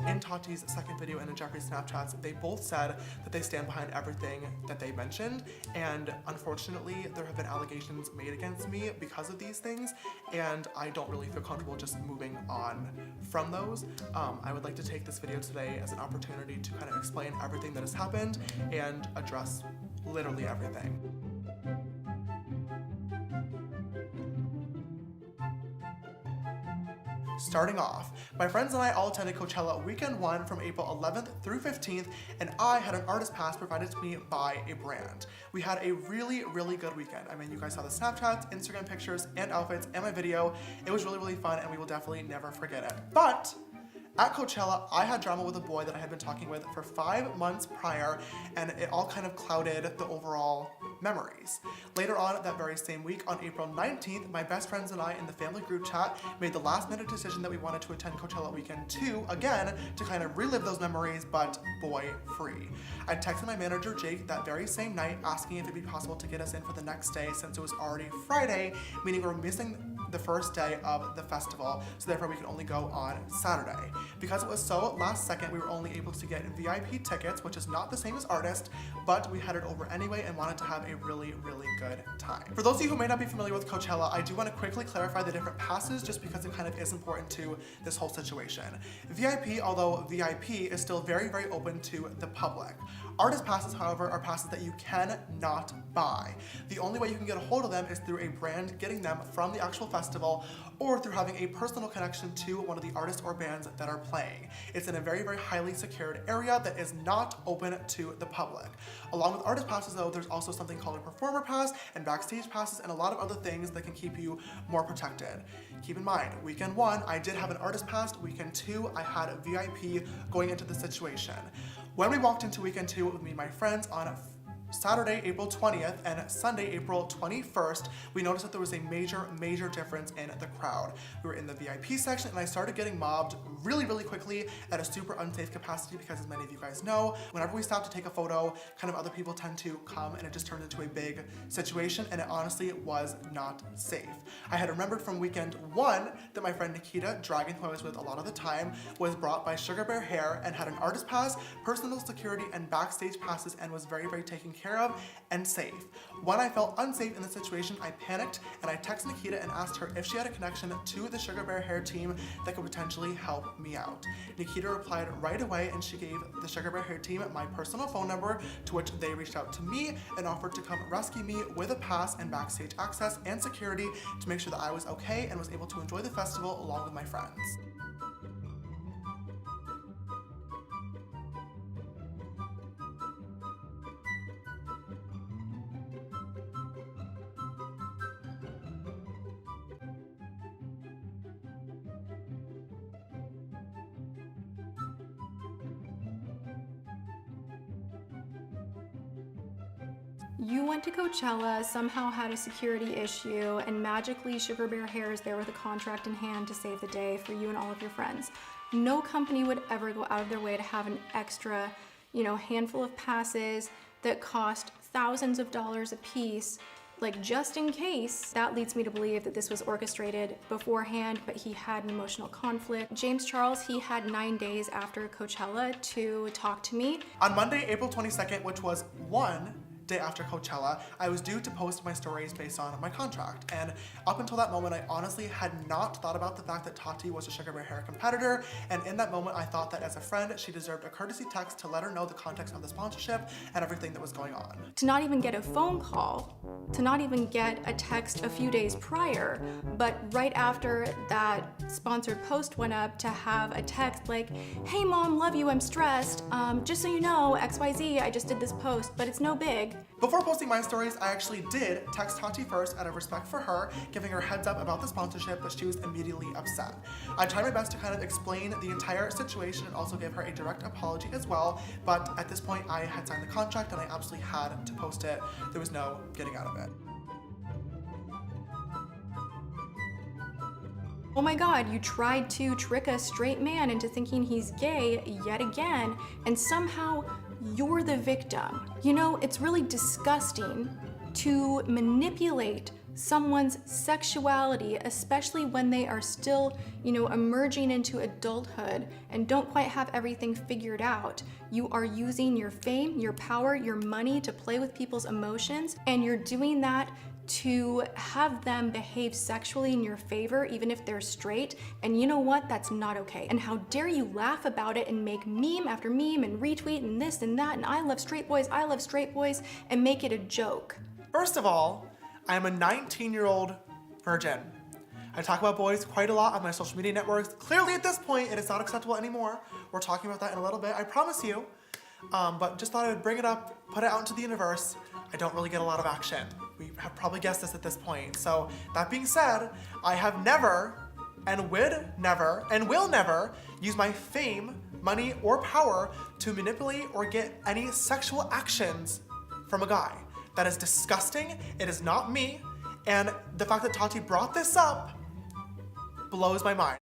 In Tati's second video and in Jeffrey's Snapchats, they both said that they stand behind everything that they mentioned, and unfortunately there have been allegations made against me because of these things, and I don't really feel comfortable just moving on from those. I would like to take this video today as an opportunity to kind of explain everything that has happened and address literally everything. Starting off, my friends and I all attended Coachella weekend 1 from April 11th through 15th, and I had an artist pass provided to me by a brand. We had a really good weekend. I mean, you guys saw the Snapchats, Instagram pictures, and outfits, and my video. It was really fun, and we will definitely never forget it. But at Coachella, I had drama with a boy that I had been talking with for 5 months prior, and it all kind of clouded the overall memories. Later on that very same week, on April 19th, my best friends and I in the family group chat made the last minute decision that we wanted to attend Coachella weekend 2 again to kind of relive those memories, but boy-free. I texted my manager Jake that very same night asking if it'd be possible to get us in for the next day since it was already Friday, meaning we're missing the first day of the festival, so therefore we could only go on Saturday. Because it was so last second, we were only able to get VIP tickets, which is not the same as artist, but we headed over anyway and wanted to have a really good time. For those of you who may not be familiar with Coachella, I do want to quickly clarify the different passes just because it kind of is important to this whole situation. VIP, although VIP, is still very open to the public. Artist passes, however, are passes that you cannot buy. The only way you can get a hold of them is through a brand getting them from the actual festival or through having a personal connection to one of the artists or bands that are playing. It's in a very highly secured area that is not open to the public. Along with artist passes though, there's also something called a performer pass and backstage passes and a lot of other things that can keep you more protected. Keep in mind, weekend 1, I did have an artist pass. Weekend 2, I had a VIP going into the situation. When we walked into weekend 2 with me and my friends on Saturday, April 20th and Sunday, April 21st, we noticed that there was a major difference in the crowd. We were in the VIP section and I started getting mobbed really quickly at a super unsafe capacity because, as many of you guys know, whenever we stop to take a photo, kind of other people tend to come and it just turns into a big situation, and it honestly was not safe. I had remembered from weekend 1 that my friend Nikita, Dragon, who I was with a lot of the time, was brought by Sugar Bear Hair and had an artist pass, personal security, and backstage passes and was very taken care of and safe. When I felt unsafe in the situation, I panicked and I texted Nikita and asked her if she had a connection to the Sugar Bear Hair team that could potentially help me out. Nikita replied right away and she gave the Sugar Bear Hair team my personal phone number, to which they reached out to me and offered to come rescue me with a pass and backstage access and security to make sure that I was okay and was able to enjoy the festival along with my friends. You went to Coachella, somehow had a security issue, and magically Sugar Bear Hair is there with a contract in hand to save the day for you and all of your friends. No company would ever go out of their way to have an extra, handful of passes that cost thousands of dollars a piece, like just in case. That leads me to believe that this was orchestrated beforehand, but he had an emotional conflict. James Charles, he had 9 days after Coachella to talk to me. On Monday, April 22nd, which was one day after Coachella, I was due to post my stories based on my contract. And up until that moment, I honestly had not thought about the fact that Tati was a Sugar Bear Hair competitor. And in that moment, I thought that as a friend, she deserved a courtesy text to let her know the context of the sponsorship and everything that was going on. To not even get a phone call, to not even get a text a few days prior, but right after that sponsored post went up, to have a text like, "Hey mom, love you, I'm stressed. Just so you know, XYZ, I just did this post, but it's no big." Before posting my stories, I actually did text Tati first out of respect for her, giving her heads up about the sponsorship, but she was immediately upset. I tried my best to kind of explain the entire situation and also give her a direct apology as well, but at this point I had signed the contract and I absolutely had to post it. There was no getting out of it. Oh my God, you tried to trick a straight man into thinking he's gay yet again, and somehow you're the victim. You know, it's really disgusting to manipulate someone's sexuality, especially when they are still, emerging into adulthood and don't quite have everything figured out. You are using your fame, your power, your money to play with people's emotions, and you're doing that to have them behave sexually in your favor, even if they're straight. And you know what? That's not okay. And how dare you laugh about it and make meme after meme and retweet and this and that and I love straight boys, and make it a joke. First of all, I am a 19-year-old virgin. I talk about boys quite a lot on my social media networks. Clearly at this point, it is not acceptable anymore. We're talking about that in a little bit, I promise you. But just thought I would bring it up, put it out into the universe. I don't really get a lot of action. We have probably guessed this at this point. So that being said, I have never and would never and will never use my fame, money, or power to manipulate or get any sexual actions from a guy. That is disgusting. It is not me. And the fact that Tati brought this up blows my mind.